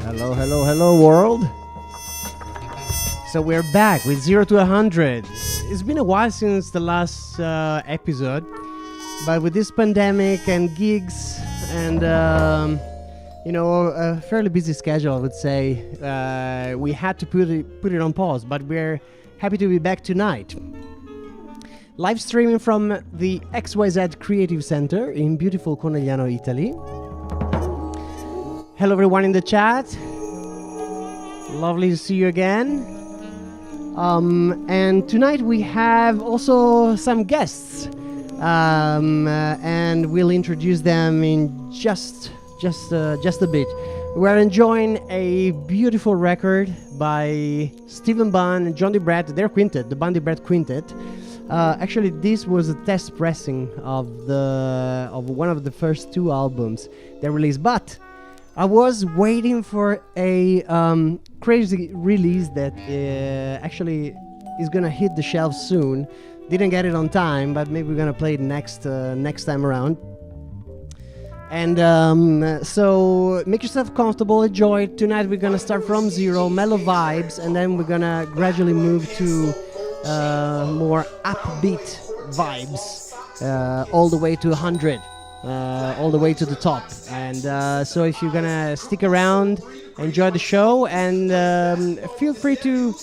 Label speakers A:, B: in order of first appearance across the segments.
A: Hello, hello, hello, world. So we're back with 0 to 100. It's been a while since the last episode, but with this pandemic and gigs and, a fairly busy schedule, I would say, we had to put it on pause, but we're happy to be back tonight. Live streaming from the XYZ Creative Center in beautiful Conegliano, Italy. Hello everyone in the chat. Lovely to see you again. And tonight we have also some guests, and we'll introduce them in just a bit. We're enjoying a beautiful record by Stephen Bunn and John DeBrett, their quintet, the Bunn DeBrett Quintet. Actually, this was a test pressing of one of the first two albums they released, but I was waiting for a crazy release that actually is gonna hit the shelves soon. Didn't get it on time, but maybe we're gonna play it next time around. And so make yourself comfortable, enjoy. Tonight we're gonna start from zero, mellow vibes, and then we're gonna gradually move to more upbeat vibes. all the way to 100, all the way to the top. And so if you're gonna stick around, enjoy the show, and feel free to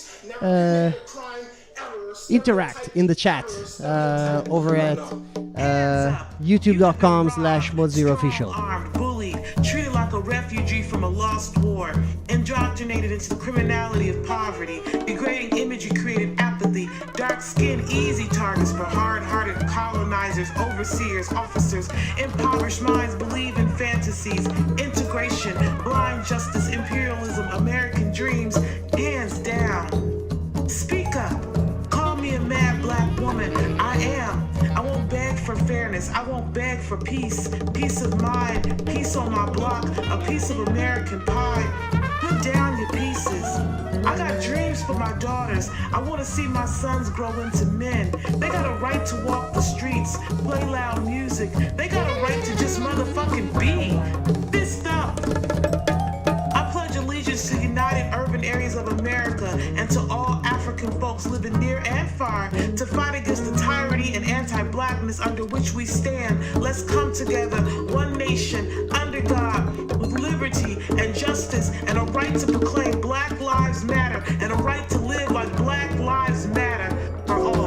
A: interact in the chat over at youtube.com/ModZeroOfficial.
B: Treated like a refugee from a lost war, indoctrinated into the criminality of poverty, degrading imagery created apathy, dark-skinned easy targets for hard-hearted colonizers, overseers, officers, impoverished minds believe in fantasies, integration, blind justice, imperialism, American dreams, hands down. Speak up. Call me a mad black woman. I am. I won't beg for fairness. I won't beg for peace. Peace of mind. Peace on my block. A piece of American pie. Put down your pieces. I got dreams for my daughters. I want to see my sons grow into men. They got a right to walk the streets, play loud music. They got a right to just motherfucking be. Fist up. I pledge allegiance to united urban areas of America and to all African folks living near and far to fight against the tyranny and anti-blackness under which we stand. Let's come together, one nation, under God, with liberty and justice and a right to proclaim Black Lives Matter and a right to live like Black Lives Matter for all.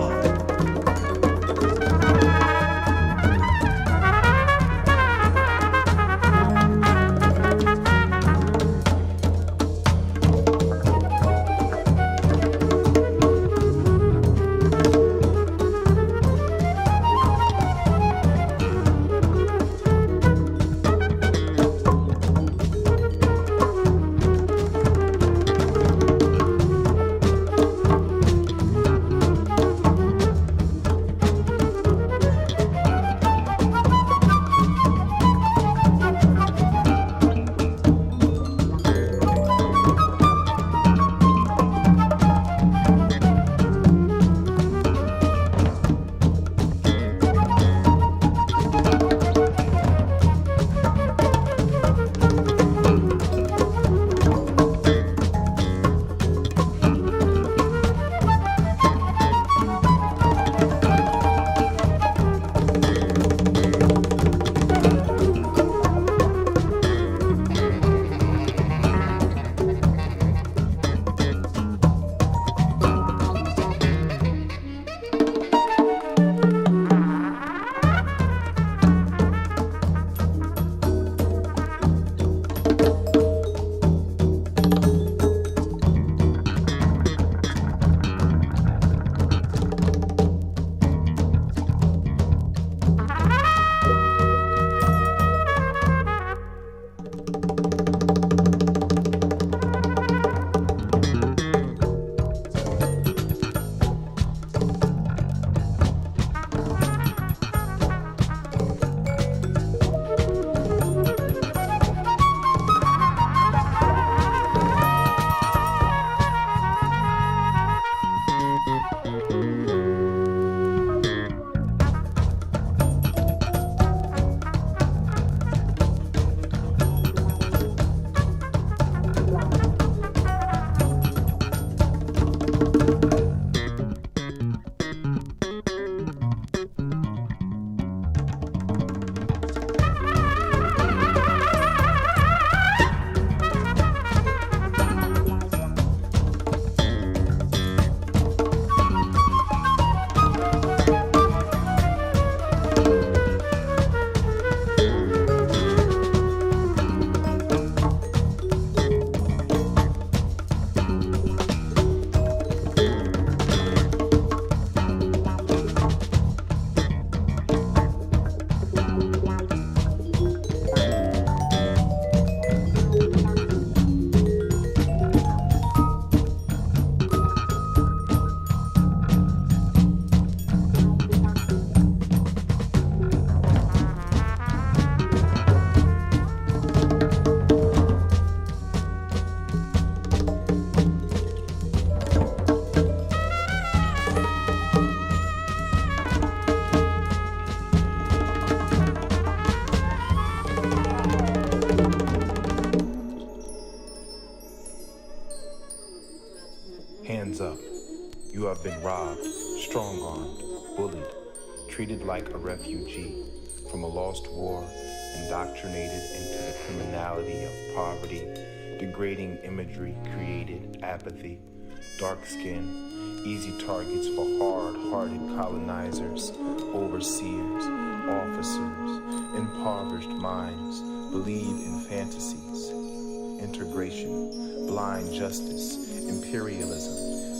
C: treated like a refugee from a lost war, indoctrinated into the criminality of poverty, degrading imagery created apathy, dark skin, easy targets for hard-hearted colonizers, overseers, officers, impoverished minds, believe in fantasies, integration, blind justice, imperialism,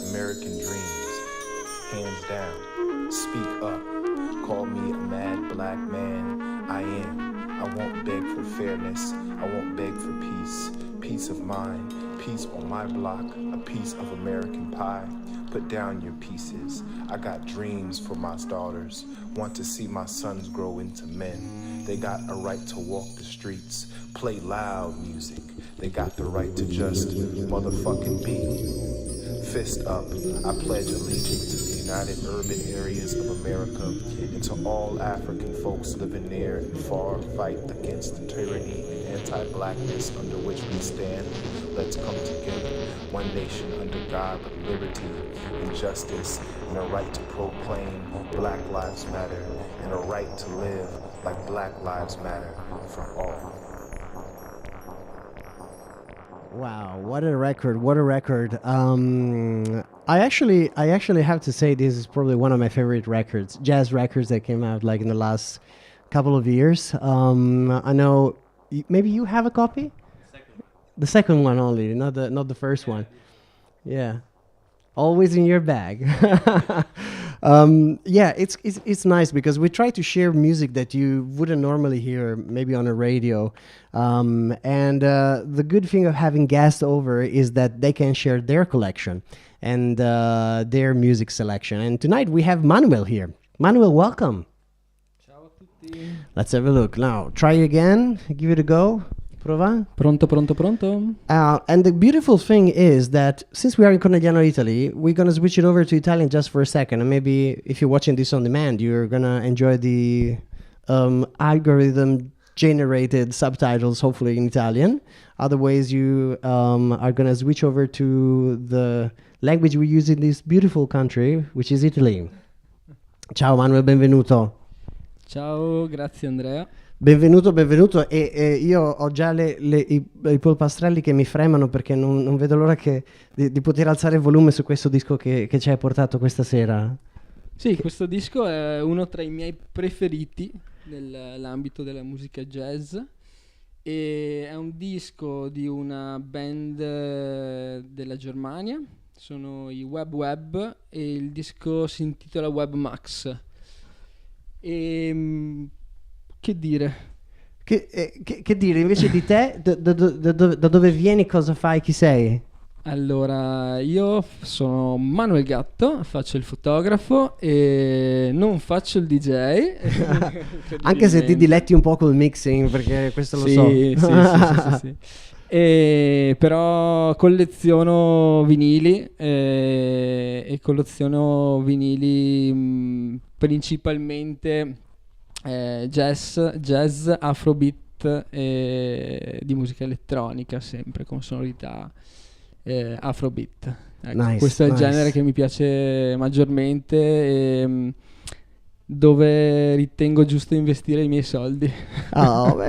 C: American dreams, hands down, speak up, call me a mad black man, I am. I won't beg for fairness, I won't beg for peace, peace of mind, peace on my block, a piece of American pie. Put down your pieces, I got dreams for my daughters, want to see my sons grow into men. They got a right to walk the streets, play loud music, they got the right to just motherfucking be. Fist up, I pledge allegiance to the united urban areas of America and to all African folks living near and far. Fight against the tyranny and anti-blackness under which we stand. Let's come together, one nation under God with liberty and justice and a right to proclaim Black Lives Matter and a right to live like Black Lives Matter for all.
A: Wow, what a record! What a record! I actually have to say this is probably one of my favorite records, jazz records that came out like in the last couple of years. I know maybe you have a copy. The second one only, not the first one. Yeah, always in your bag. Yeah, it's nice because we try to share music that you wouldn't normally hear maybe on a radio. And the good thing of having guests over is that they can share their collection and their music selection. And tonight we have Manuel here. Manuel, welcome.
D: Ciao a tutti.
A: Let's have a look. Now, try again. Give it a go. Prova.
D: Pronto, pronto, pronto.
A: And the beautiful thing is that since we are in Conegliano, Italy, we're going to switch it over to Italian just for a second. And maybe if you're watching this on demand, you're going to enjoy the algorithm-generated subtitles, hopefully in Italian. Otherwise, you are going to switch over to the language we use in this beautiful country, which is Italy. Ciao Manuel, benvenuto.
D: Ciao, grazie Andrea.
A: Benvenuto e io ho già i polpastrelli che mi fremano perché non vedo l'ora di poter alzare il volume su questo disco che ci hai portato questa sera.
D: Sì, questo disco è uno tra i miei preferiti nell'ambito della musica jazz e è un disco di una band della Germania, sono i Web e il disco si intitola Web Max. E che dire?
A: Che dire invece di te? Da dove vieni? Cosa fai? Chi sei?
D: Allora, io sono Manuel Gatto, faccio il fotografo e non faccio il DJ.
A: Anche se ti diletti un po' col mixing, perché questo lo so.
D: Sì. Però colleziono vinili e colleziono vinili principalmente jazz, afrobeat e di musica elettronica, sempre con sonorità afrobeat. Ecco,
A: Nice,
D: questo è il
A: nice.
D: genere che mi piace maggiormente e dove ritengo giusto investire i miei soldi.
A: Oh,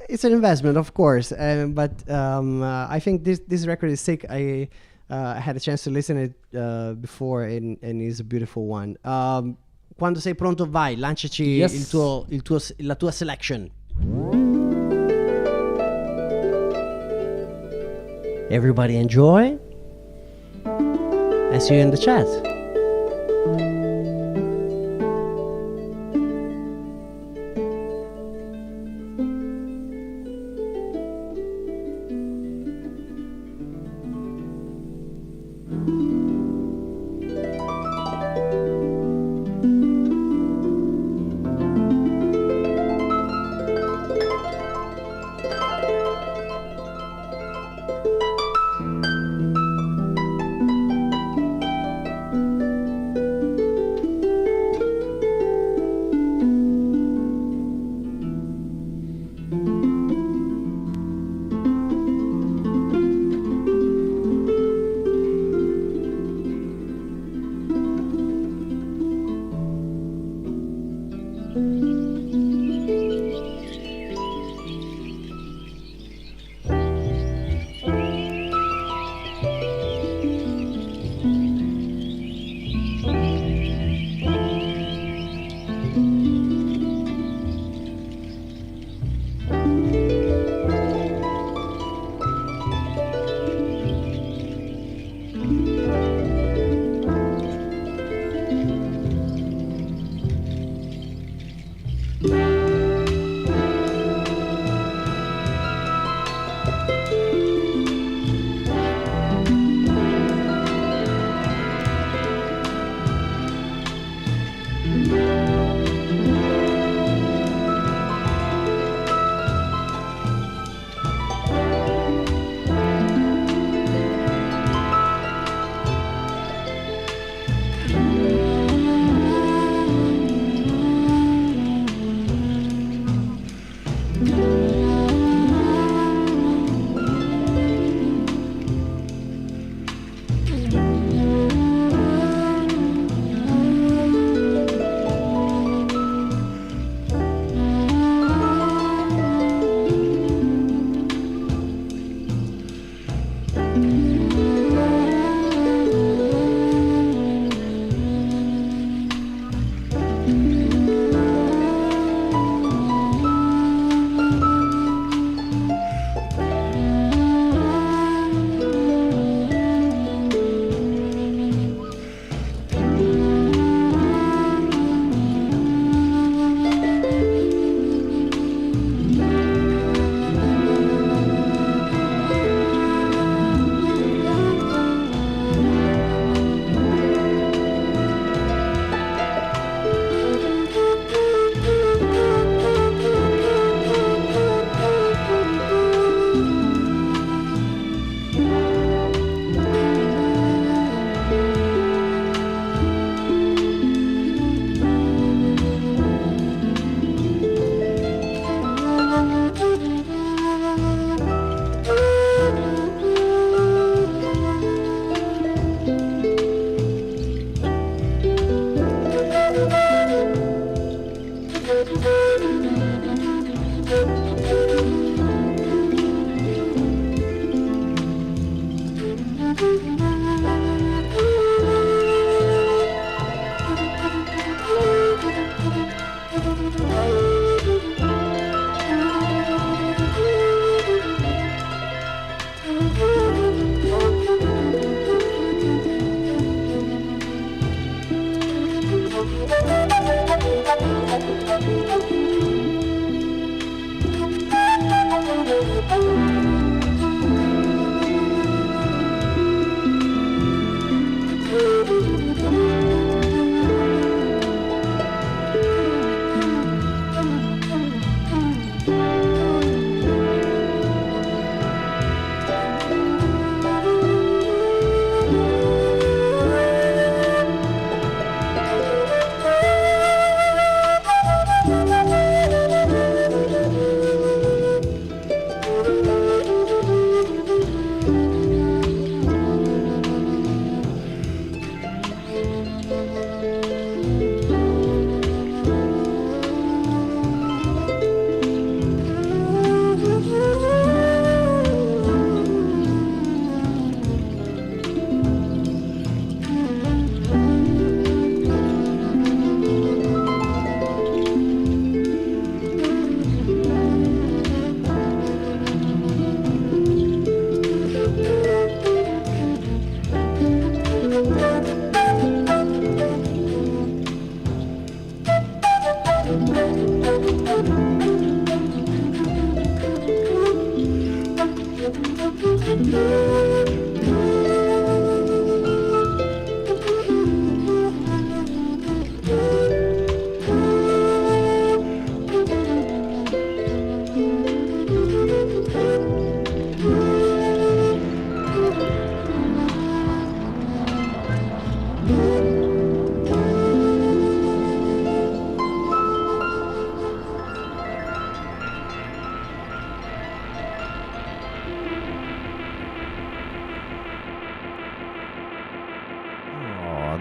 A: it's an investment, of course, but I think this record is sick. I had a chance to listen it before, and it's a beautiful one. Quando sei pronto, vai, lanciaci
D: Yes.
A: la tua selection. Everybody enjoy. I see you in the chat.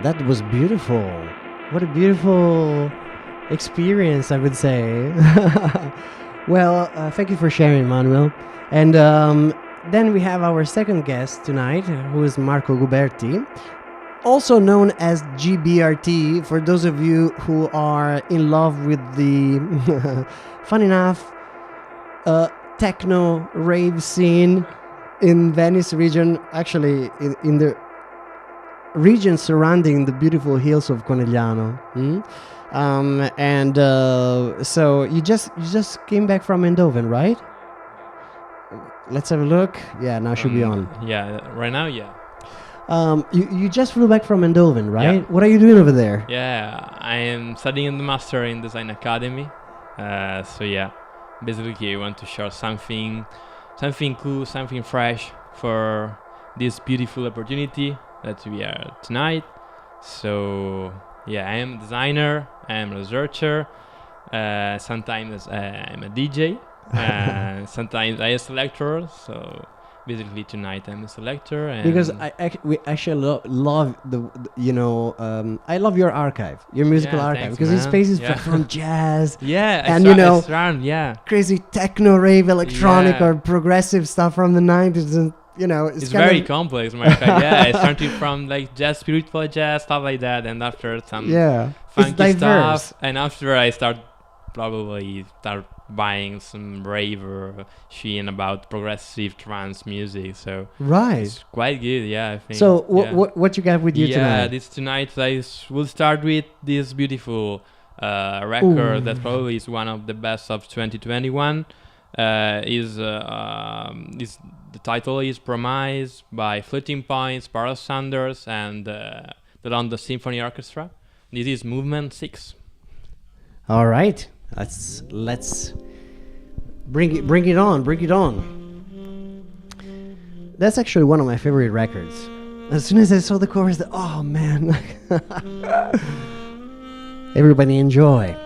A: That was beautiful. What a beautiful experience, I would say. Well, thank you for sharing, Manuel. And then we have our second guest tonight, who is Marco Guberti, also known as GBRT, for those of you who are in love with the, fun enough, techno rave scene in Venice region, actually in the region surrounding the beautiful hills of Conegliano. So you just came back from Eindhoven, right? Let's have a look. Yeah, now should be on.
E: Yeah, right now, yeah.
A: You just flew back from Eindhoven, right?
E: Yeah.
A: What are you doing over there?
E: Yeah, I am studying the master in design academy. So yeah, basically I want to share something cool, something fresh for this beautiful opportunity that we are tonight. So yeah, I am a designer, I am a researcher, sometimes I'm a DJ, sometimes I am a selector. So basically tonight I'm a selector. And
A: Because we actually love I love your archive, your musical
E: Yeah,
A: archive,
E: thanks,
A: because this
E: man.
A: space is
E: Yeah.
A: from jazz,
E: yeah,
A: and
E: yeah,
A: crazy techno rave, electronic
E: Yeah.
A: or progressive stuff from the 90s, and it's
E: it's
A: kind
E: very
A: of,
E: complex, Marca. Yeah, I started from like jazz, spiritual jazz, stuff like that, and after some
A: yeah, it's
E: funky
A: diverse.
E: stuff, and after I start buying some rave or sheen about progressive trance music. So
A: Right.
E: it's quite good. Yeah, I think.
A: So
E: yeah.
A: what you got with you
E: yeah,
A: tonight?
E: this tonight will start with this beautiful record that probably is one of the best of 2021. The title is Promise by Floating Points, Parallel Sanders, and the London Symphony Orchestra. This is Movement 6.
A: All right, let's bring it on. That's actually one of my favorite records. As soon as I saw the chorus, oh man. Everybody enjoy.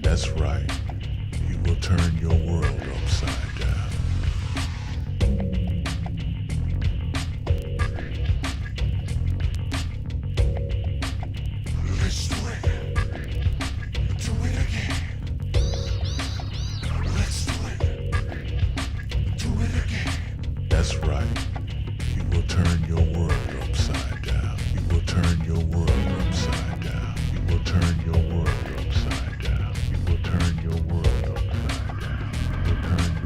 F: That's right. You will turn your world upside down. Let's do it. Do it again. Let's do it. Do it again. That's right. You will turn your world upside down. You will turn your world upside down. You will turn your world upside down. You will turn your world upside down. You will turn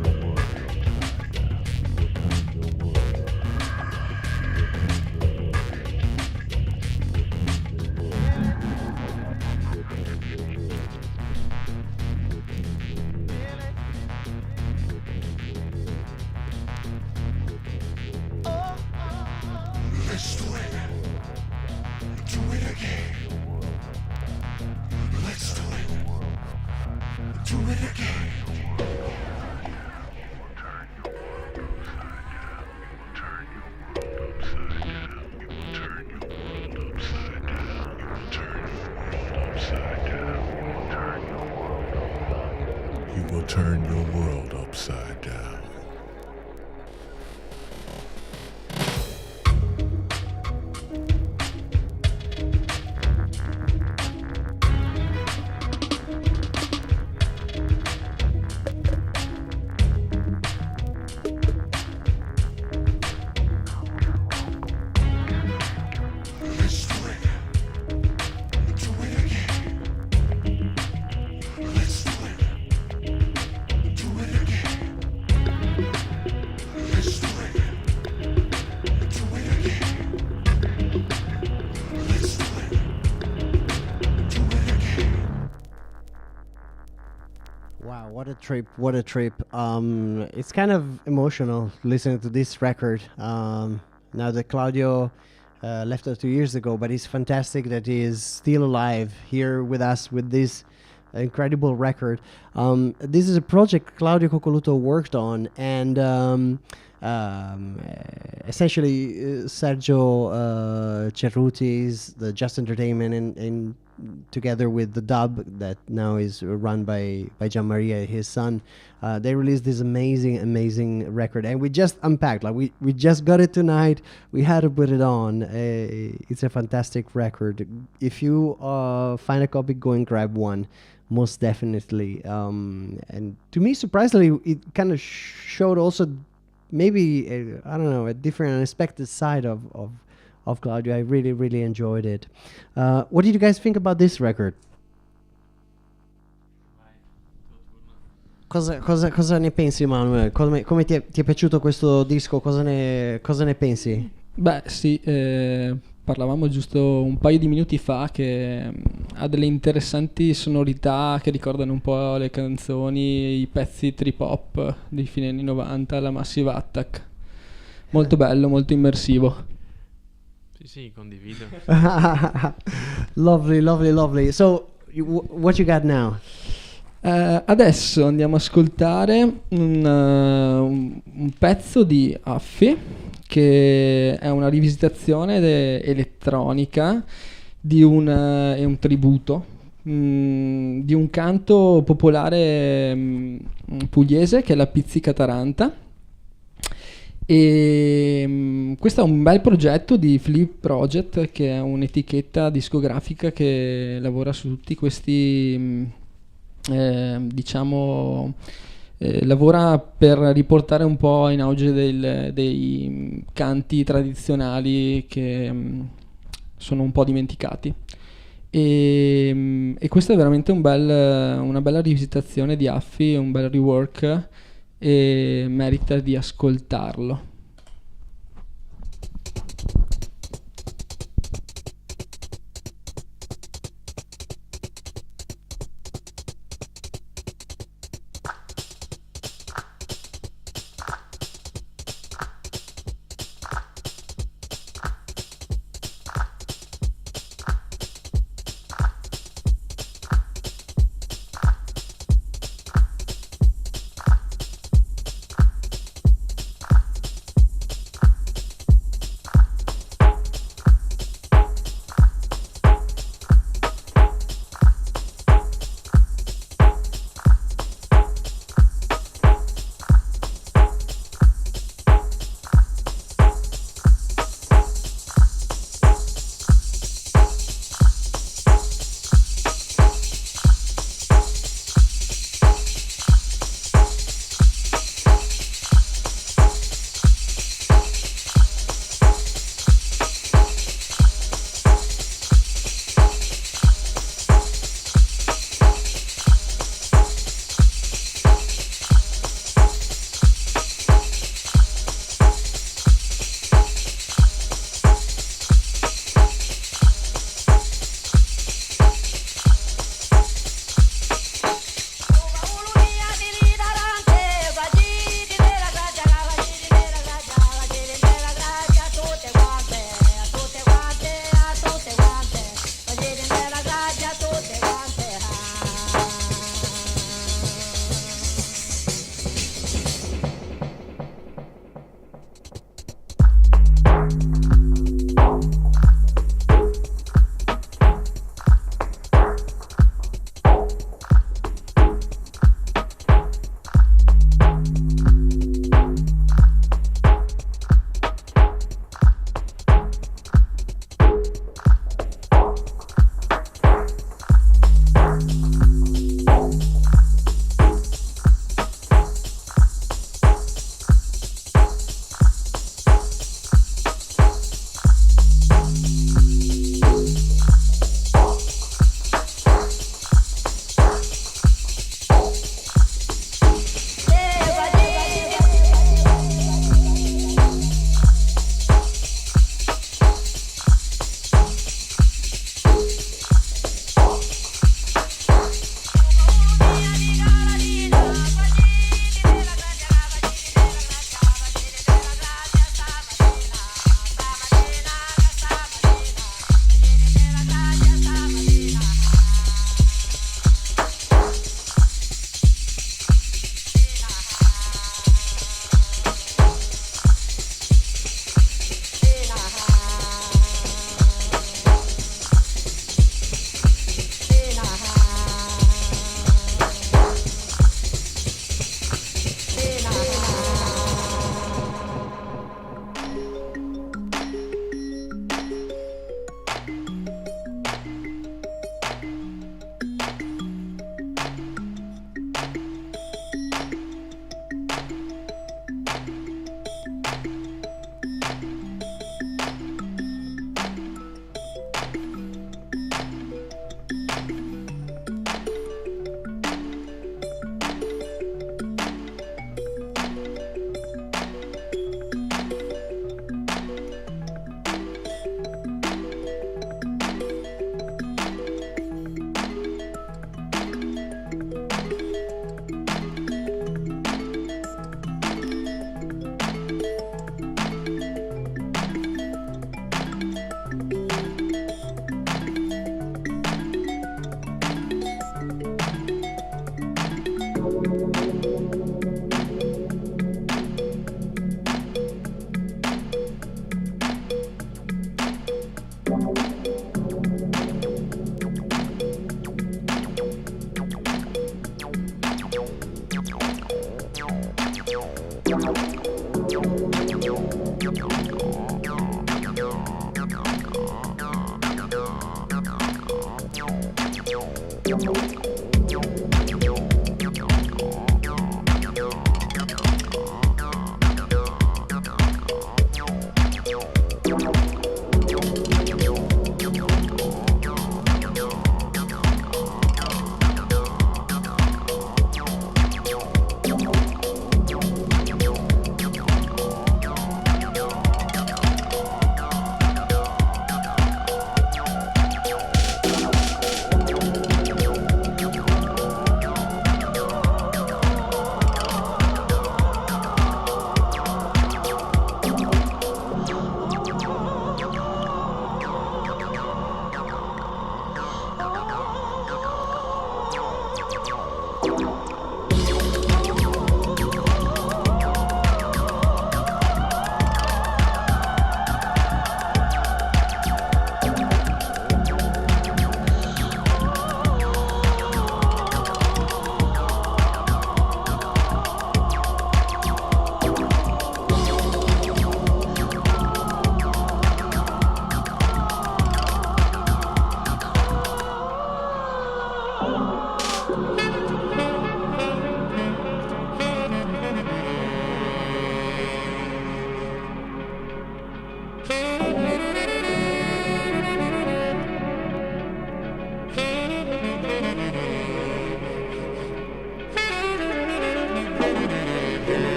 F: your world upside down. You will turn your world upside down. Let's do it. Do it again. Let's do it. Do it again. You will turn your world upside down. Let's do it. Do it again. Let's do it. Do it again. Let's do it. Do it again. Let's do it. Do it again.
A: Wow, what a trip! What a trip! It's kind of emotional listening to this record. Now that Claudio left us 2 years ago, but it's fantastic that he is still alive here with us with this incredible record. This is a project Claudio Coccoluto worked on, and essentially Sergio Cerruti's the Just Entertainment, and together with the Dub that now is run by Gian Maria, his son, they released this amazing record, and we just unpacked, like we just got it tonight. We had to put it on. It's a fantastic record. If you find a copy, go and grab one, most definitely. And to me, surprisingly, it kind of showed also maybe I don't know, a different, unexpected side of Claudio. I really enjoyed it. What did you guys think about this record? Cosa ne pensi, Manuel? Come ti è piaciuto questo disco? Cosa ne pensi?
D: Beh, sì, parlavamo giusto un paio di minuti fa che ha delle interessanti sonorità che ricordano un po' le canzoni, i pezzi trip hop dei fine anni 90, la Massive Attack. Molto bello, molto immersivo.
E: Sì, condivido.
A: Lovely. So, what you got now?
D: Adesso andiamo a ascoltare un pezzo di Affy, che è una rivisitazione elettronica è un tributo di un canto popolare pugliese che è la Pizzica Taranta. E questo è un bel progetto di Flip Project, che è un'etichetta discografica che lavora su tutti questi lavora per riportare un po' in auge dei canti tradizionali che sono un po' dimenticati, e questo è veramente una bella rivisitazione di Affy, un bel rework, e merita di ascoltarlo.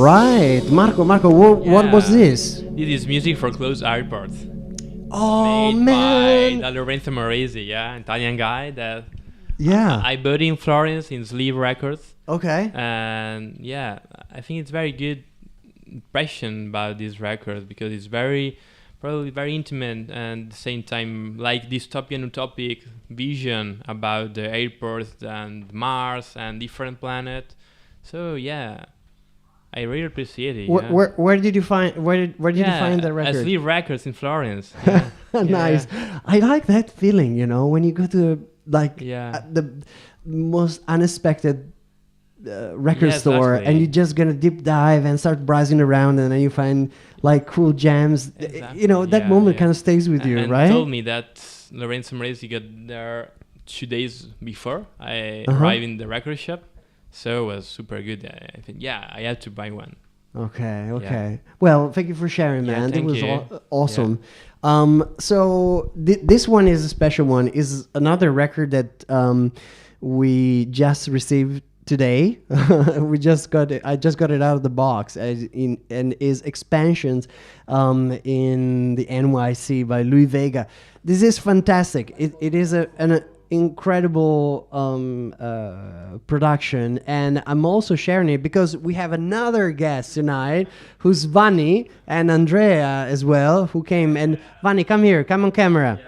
A: Right, Marco, what was this?
E: This is music for closed airports.
A: Oh
E: Made
A: man!
E: by Lorenzo Moresi, Italian guy that
A: Yeah.
E: I bought in Florence in Sleeve Records,
A: Okay.
E: and yeah, I think it's very good impression about this record because it's probably very intimate and at the same time like dystopian utopic vision about the airports and Mars and different planet. So yeah, I really appreciate it.
A: Where did you find you find the record?
E: Sleeve Records in Florence. Yeah.
A: Nice. I like that feeling, you know, when you go to like
E: Yeah.
A: the most unexpected record store,
E: exactly.
A: and you're just gonna deep dive and start browsing around, and then you find like cool gems.
E: Exactly,
A: You know, that
E: yeah,
A: moment
E: yeah.
A: kind of stays with you,
E: And
A: right?
E: told me that Lorenzo Maresi got there 2 days before I
A: Uh-huh.
E: arrived in the record shop, so it was super good. I think I had to buy one.
A: Okay. Well, thank you for sharing,
E: Yeah,
A: man. It
E: thank
A: was
E: you.
A: awesome. So this one is a special one. Is another record that we just received today. We just got it. I just got it out of the box, and is expansions in the NYC by Louis Vega. This is fantastic. It is an incredible production, and I'm also sharing it because we have another guest tonight who's Vanni and Andrea as well, who came. And Vanni, come here, come on camera.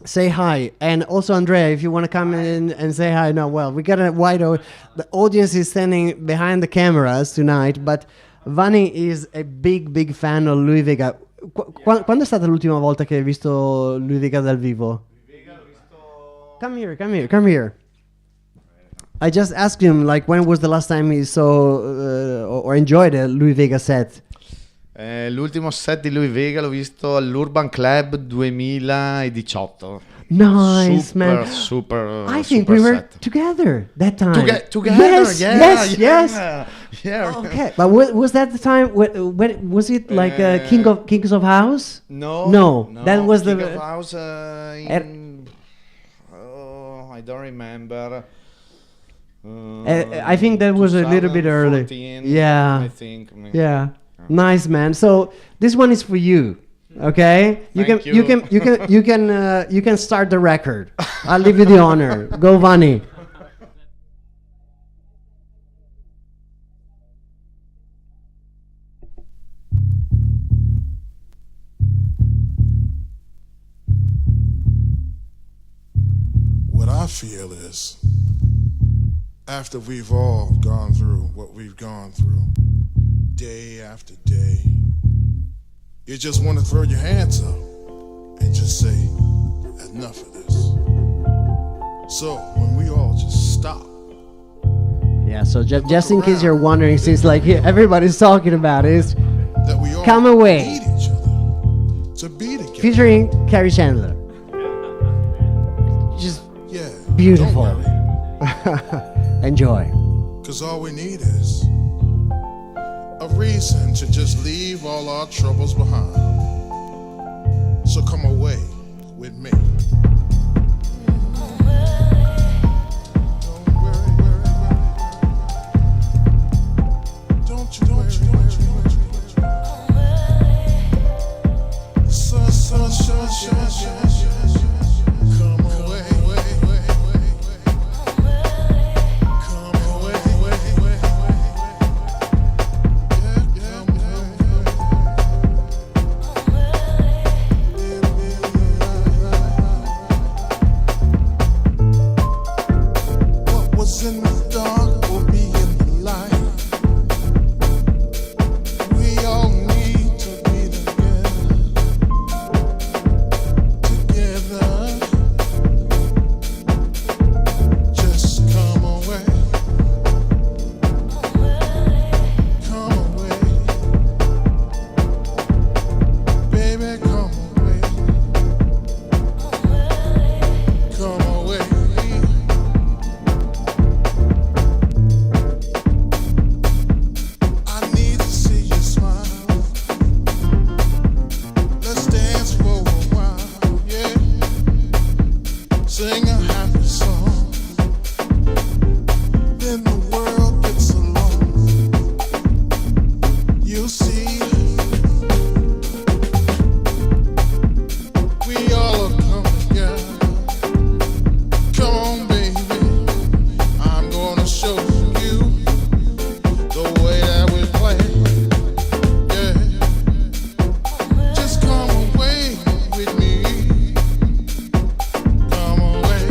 A: Say hi. And also Andrea, if you want to come in and say hi. No, well, we got a the audience is standing behind the cameras tonight, but Vanni is a big fan of Louis Vega. Quando è stata l'ultima volta che hai visto Louis Vega dal vivo? Come here. I just asked him, like, when was the last time he saw or enjoyed a Louis Vega set?
G: L'ultimo set di Louis Vega l'ho visto all'Urban Club 2018.
A: Nice, man.
G: Super.
A: I think
G: super
A: we were
G: set.
A: together that time.
G: Together,
A: Yes.
G: Yeah.
A: Okay, but was that the time? When was it like Kings of House?
G: No.
A: That was
G: King
A: the
G: of House I don't remember.
A: I think that was a little bit early.
G: 2014,
A: Yeah.
G: I think.
A: Yeah. Nice, man. So this one is for you. Okay, you
G: Thank
A: can start the record. I'll leave you the honor. Go, Vanni.
F: What I feel is, after we've all gone through what we've gone through, day after day, you just want to throw your hands up and just say, enough of this. So when we all just stop.
A: Yeah. So just in case you're wondering, since like everybody's talking about it, is
F: That we all
A: Come Away.
F: need each other to be together.
A: featuring Carrie Chandler. Just
F: Yeah.
A: beautiful.
F: Don't worry.
A: Enjoy.
F: Cause all we need is a reason to just leave all our troubles behind. So come away with me. Don't worry. Don't you worry. Come away. Come away. What was in the dark will be in the light. We all need to be together. Just come away. Come away. Baby, come away. Come away. I need to see you smile. Let's dance for a while, yeah. Sing a happy song. Then the world gets along. You see, we all have come together. Come on, baby. I'm gonna show you the way that we play. Yeah. Just come away with me. Come away.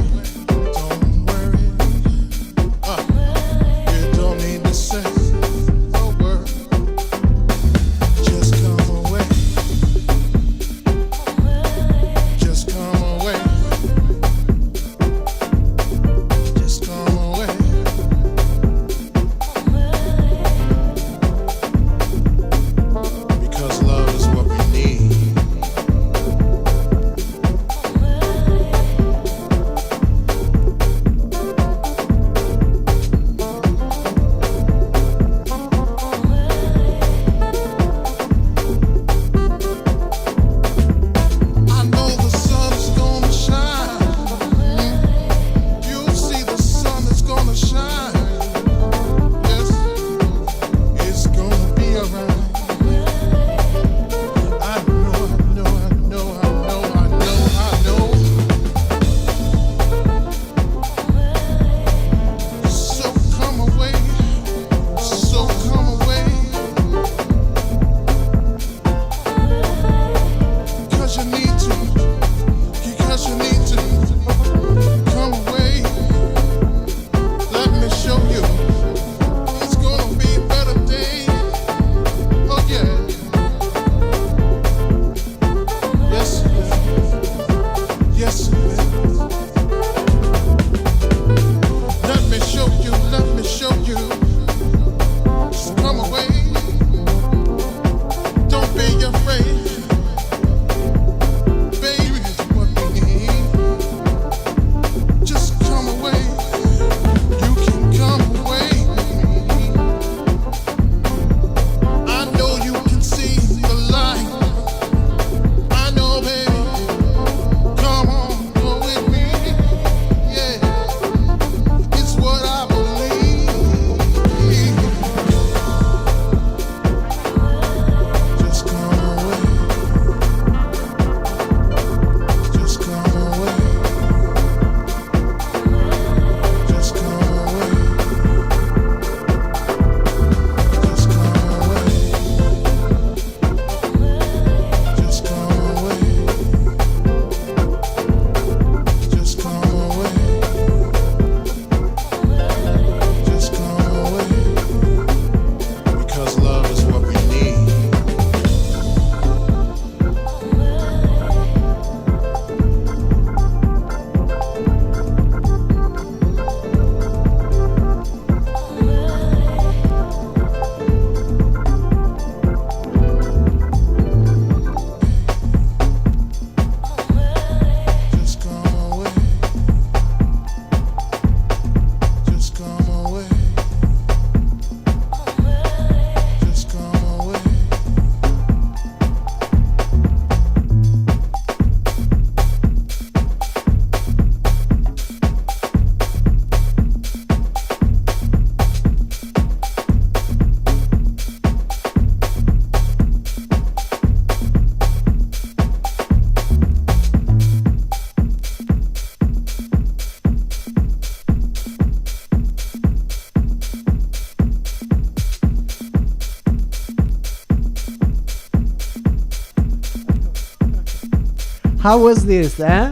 A: How was this, eh?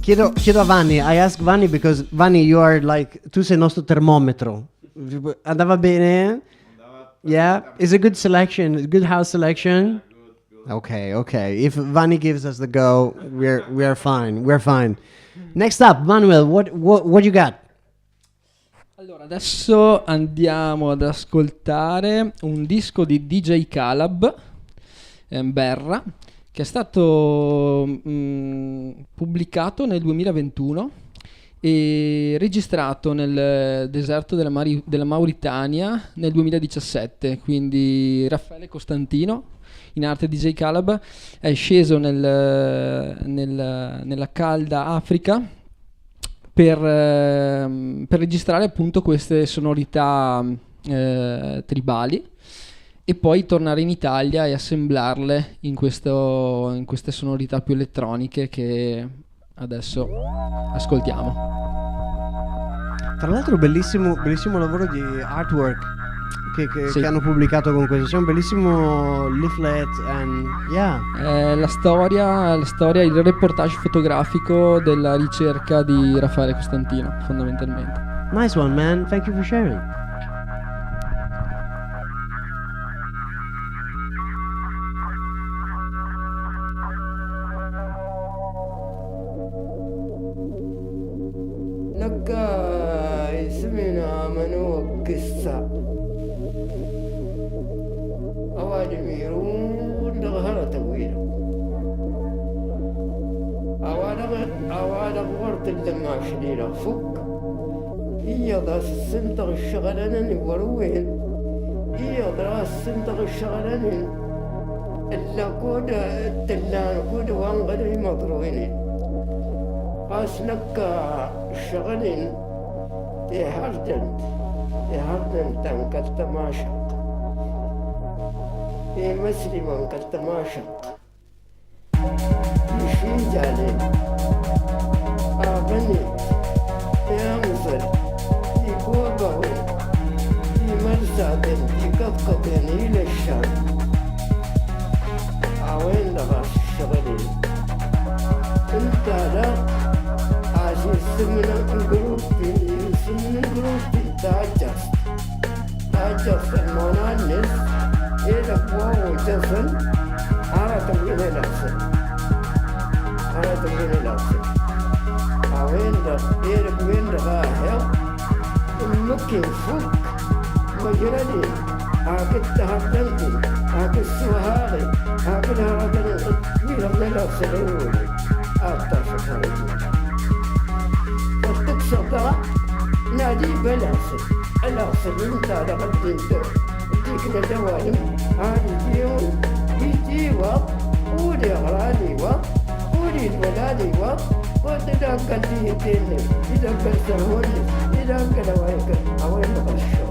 A: Chiedo a Vanni, I ask Vanni because Vanni, you are like, tu sei il nostro termometro. Andava bene? Yeah, it's a good selection, good house selection. Okay. If Vanni gives us the go, we're fine. We're fine. Next up, Manuel, what you got?
D: Allora, adesso andiamo ad ascoltare un disco di DJ Calab, Berra, che è stato pubblicato nel 2021 e registrato nel deserto della Mauritania nel 2017. Quindi Raffaele Costantino, in arte DJ Calab, è sceso nella calda Africa per registrare appunto queste sonorità tribali e poi tornare in Italia e assemblarle in queste sonorità più elettroniche che adesso ascoltiamo.
A: Tra l'altro bellissimo lavoro di artwork che hanno pubblicato con questo. C'è un bellissimo leaflet and yeah.
D: La storia, il reportage fotografico della ricerca di Raffaele Costantino, fondamentalmente.
A: Nice one, man. Thank you for sharing.
H: نكا اسمنا منو قصة أوادي ميرون دغهرة طويلة أوادي غورت الدمع شديدة فك هي ضاس السنتغ الشغلانين وروين هي ضاس السنتغ الشغلانين إلا كود التلان كود وانغلي مضروين قاسنك الشغلين يهردن تنكت ماشق مسلم كت ماشق يشي جالين آبني يامزل يقوبه يمرسادن يقفقدن إلى الشام أوين لغاس الشغلين انت لا يسمنا الجروبي تاجس المونانس إلى قوة جسن على تمرين الأسن أوين ده إيرك وين ده غاهر ممكن فوق مجرد هاكد تهردنتي هاكد سوهاري هاكد هردنتي ميلا من الأسن أبتفق صدق نادي بلاسل الأصل انت لغد الدور ديك الدوالم هذه ديون يجي وقت ولي غرالي وقت ولي الولادي وقت وإذا قد يديني إذا قد سهولي إذا قد ويك أوين غشوني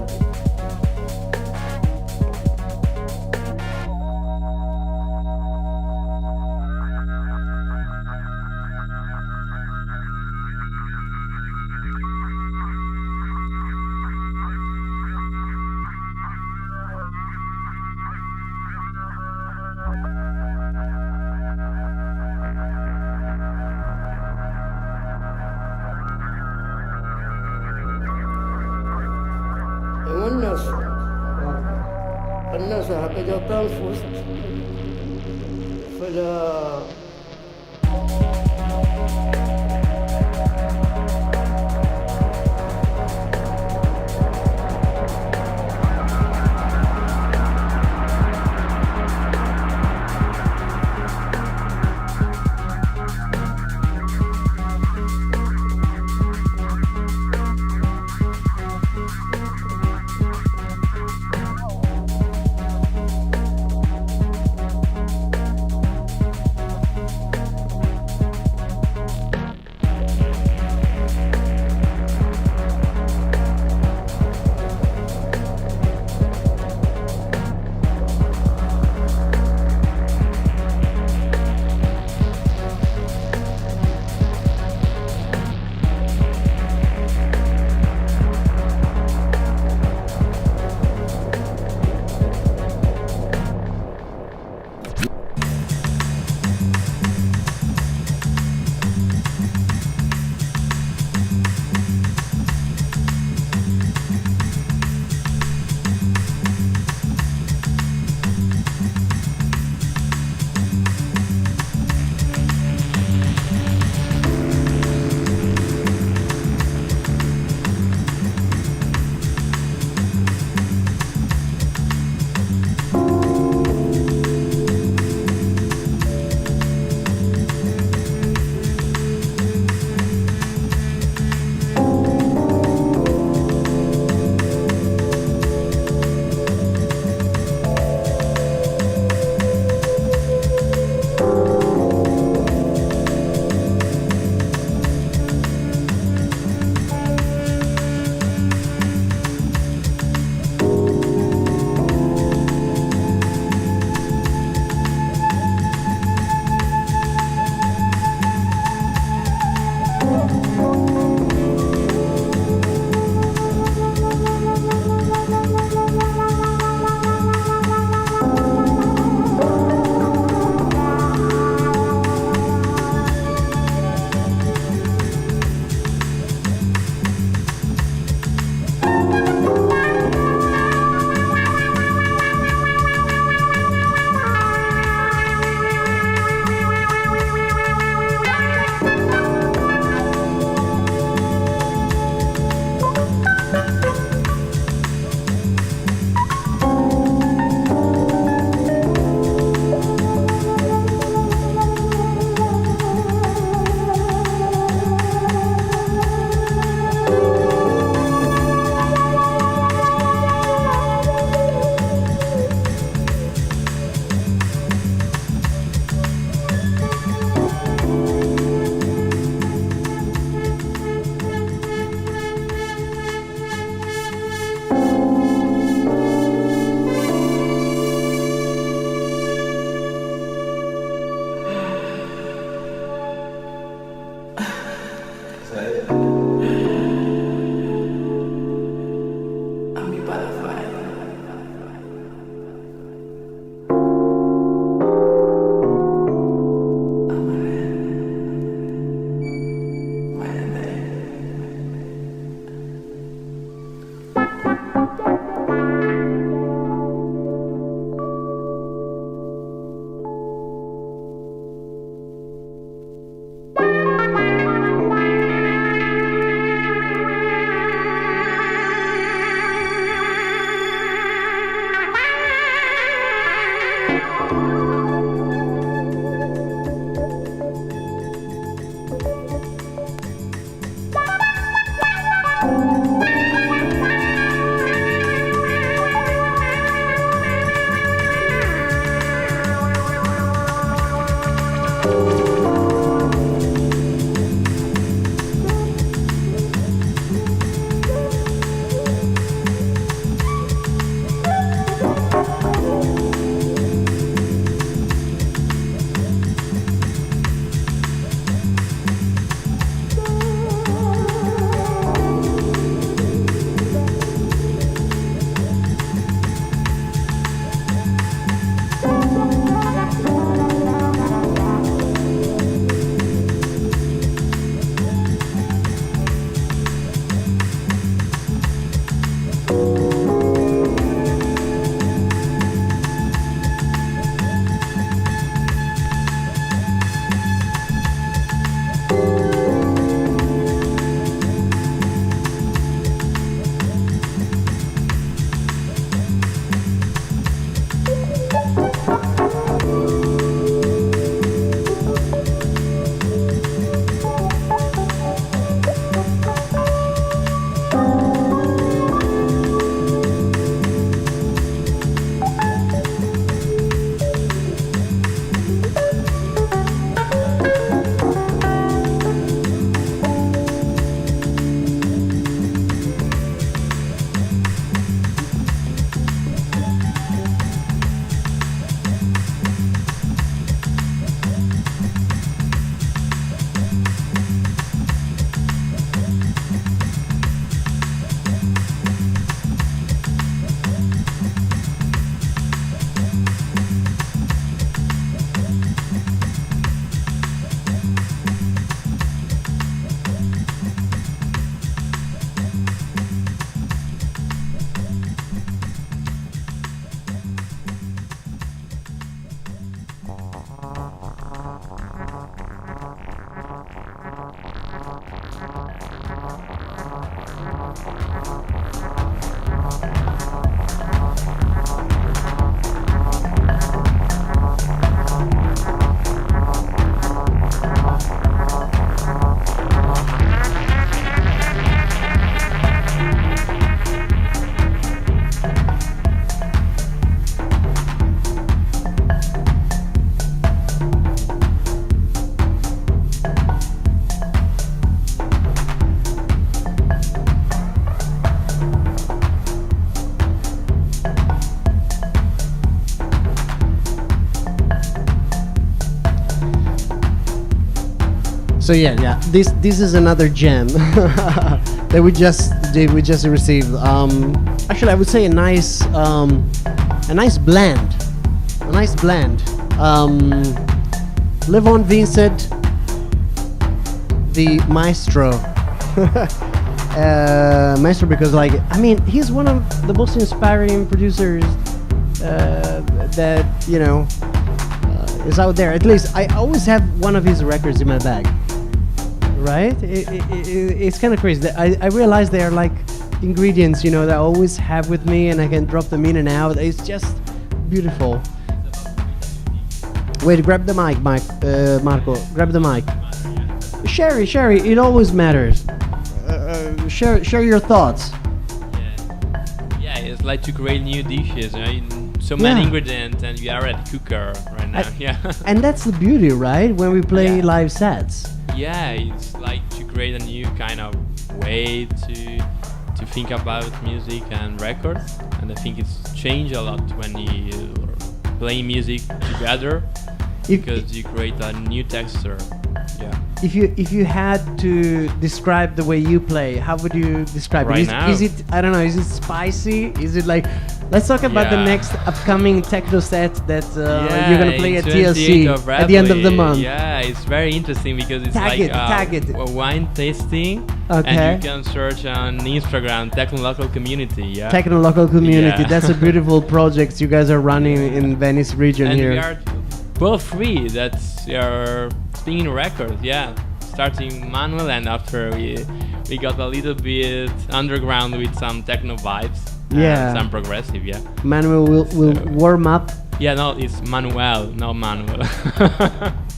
H: الناس هكذا تنفس فلا
A: So yeah. This is another gem that we just received. Actually, I would say a nice blend. A nice blend. Levon Vincent, the maestro. Maestro, because he's one of the most inspiring producers that is out there. At least I always have one of his records in my bag. Right? It's kind of crazy. I realize they are like ingredients, that I always have with me, and I can drop them in and out. It's just beautiful. Wait, grab the mic, Marco. Grab the mic. Sherry, it always matters. Share your thoughts.
E: Yeah, it's like to create new dishes. So many ingredients, and you are at the cooker right now.
A: And that's the beauty, right? When we play live sets.
E: Yeah, it's like to create a new kind of way to think about music and records, and I think it's changed a lot when you play music together, because you create a new texture. Yeah.
A: If you had to describe the way you play, how would you describe
E: right
A: it?
E: now?
A: Is it, I don't know, is it spicy? Is it like, let's talk about the next upcoming techno set that you're gonna play at TLC at the end of the month.
E: Yeah, it's very interesting because it's
A: tag it.
E: A wine tasting, and you can search on Instagram Techno Local Community. Yeah,
A: Techno Local Community. That's a beautiful project you guys are running in Venice region
E: and
A: here.
E: We are both free. That's your spinning record. Yeah, starting manual, and after we got a little bit underground with some techno vibes.
A: Yeah,
E: some progressive. Yeah,
A: Manuel will warm up.
E: Yeah, no, it's Manuel, not Manuel.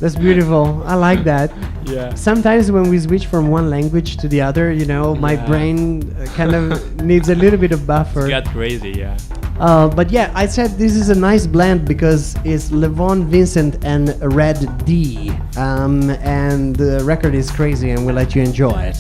A: That's beautiful. I like that.
E: Yeah.
A: Sometimes when we switch from one language to the other, my brain kind of needs a little bit of buffer.
E: It got crazy, yeah.
A: But yeah, I said this is a nice blend because it's Levon Vincent and Red D. And the record is crazy, and we'll let you enjoy it.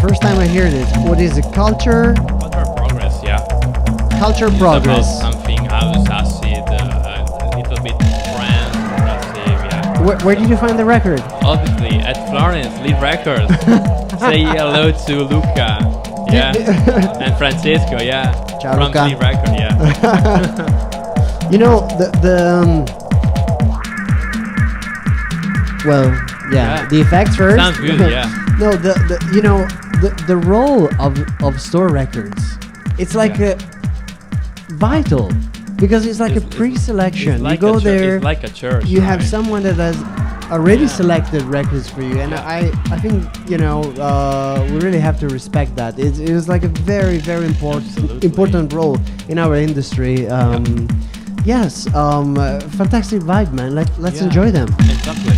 A: First time I hear this. What is it? Culture
E: Progress, yeah.
A: Culture
E: It's
A: Progress.
E: about something house, acid, a little bit trance, progressive, yeah.
A: Where did you find the record?
E: Obviously, at Florence, Lead Records. Say hello to Luca, yeah, and Francesco, yeah.
A: Ciao,
E: from
A: Luca.
E: Lead Record, yeah.
A: You know well,
E: Yeah.
A: the effects first.
E: Sounds good, yeah.
A: No, the role of store records, it's like a vital, because it's like a pre-selection.
E: It's like
A: you go
E: a church,
A: there,
E: it's like a church.
A: you have
E: right?
A: someone that has already
E: Yeah.
A: selected records for you, and
E: Yeah.
A: I think we really have to respect that. It was like a very
E: Absolutely.
A: important role in our industry. Yes, fantastic vibe, man. Let's
E: Yeah.
A: enjoy them.
E: Exactly.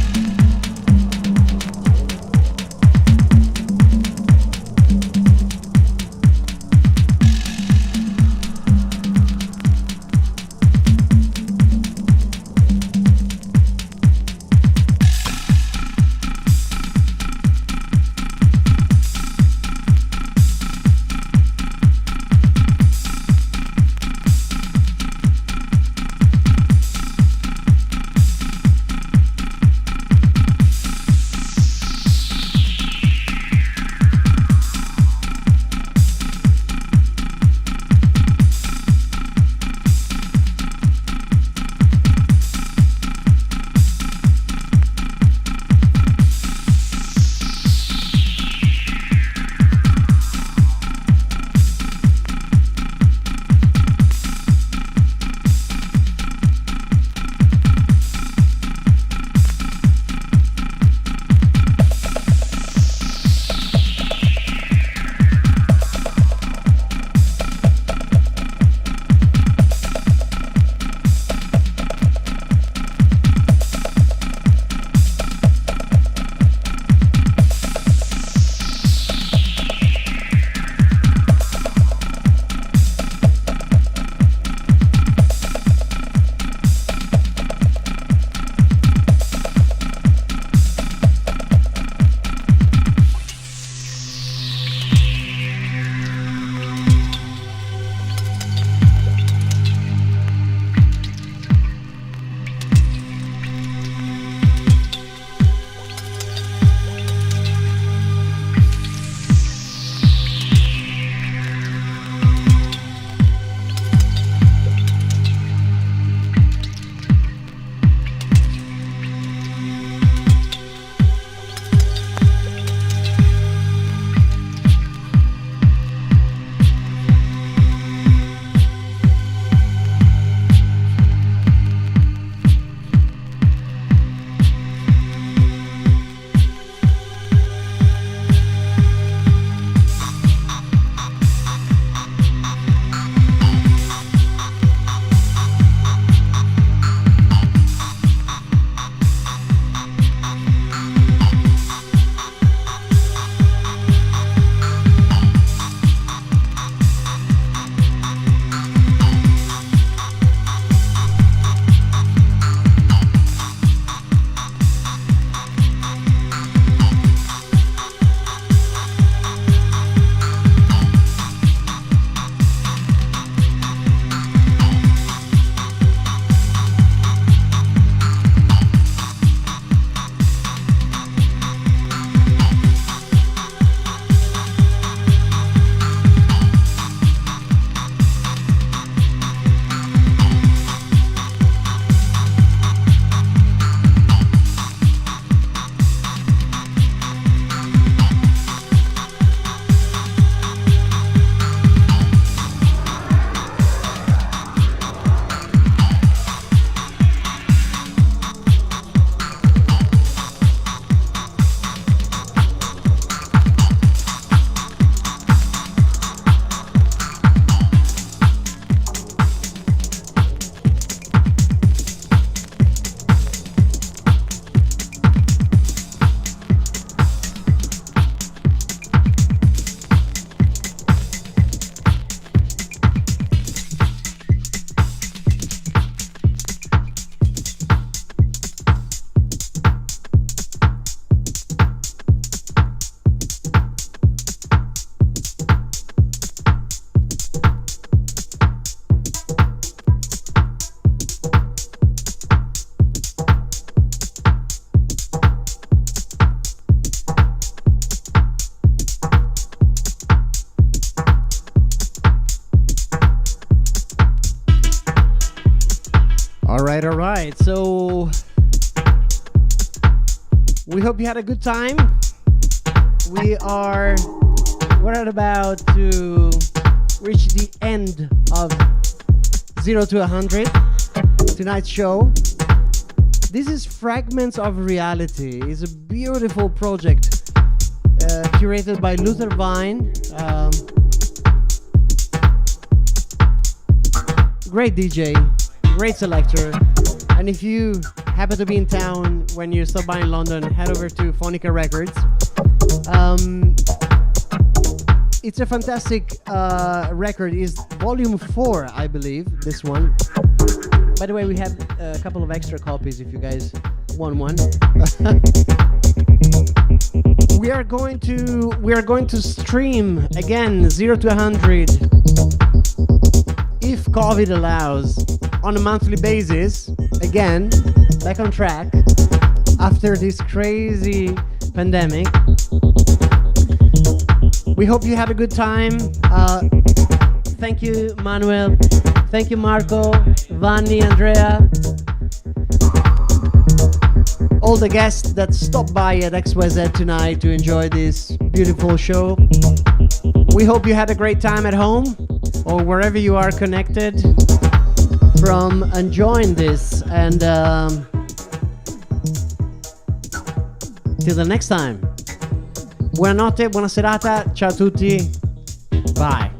A: All right. So we hope you had a good time. We're at about to reach the end of 0 to 100, tonight's show. This is Fragments of Reality. It's a beautiful project curated by Luther Vine. Great DJ, great selector. And if you happen to be in town when you stop by in London, head over to Phonica Records. It's a fantastic record. It's volume 4, I believe, this one. By the way, we have a couple of extra copies if you guys want one. We are going to stream again 0 to 100, if COVID allows, on a monthly basis. Again, back on track after this crazy pandemic. We hope you had a good time. Thank you, Manuel. Thank you, Marco, Vanni, Andrea. All the guests that stopped by at XYZ tonight to enjoy this beautiful show. We hope you had a great time at home or wherever you are connected from enjoying this. And till the next time. Buonanotte, buona serata, ciao a tutti, bye.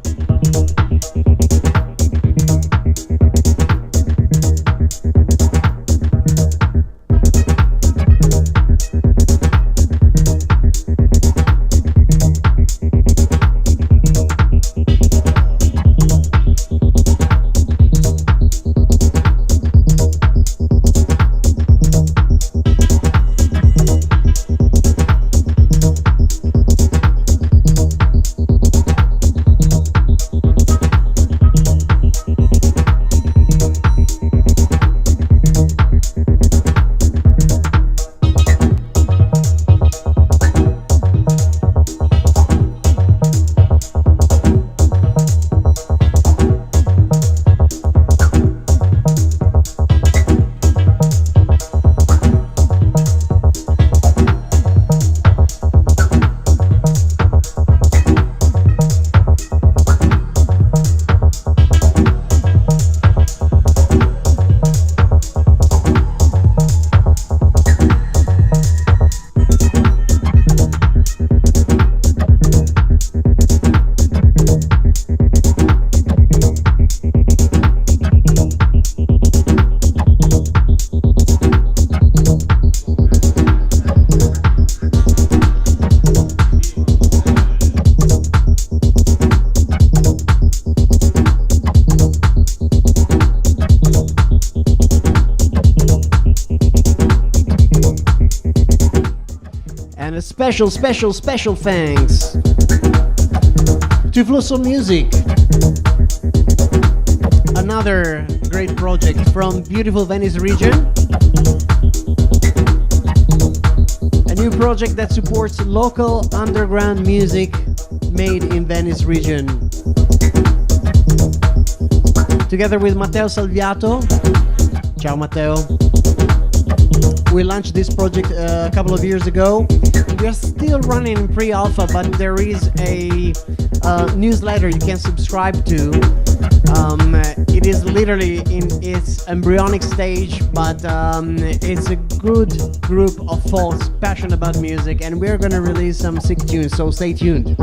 A: Special thanks to Flusso Music, another great project from beautiful Venice region, a new project that supports local underground music made in Venice region. Together with Matteo Salviato, ciao Matteo, we launched this project a couple of years ago. We are still running pre-alpha, but there is a newsletter you can subscribe to. It is literally in its embryonic stage, but it's a good group of folks passionate about music, and we're gonna release some sick tunes, so stay tuned.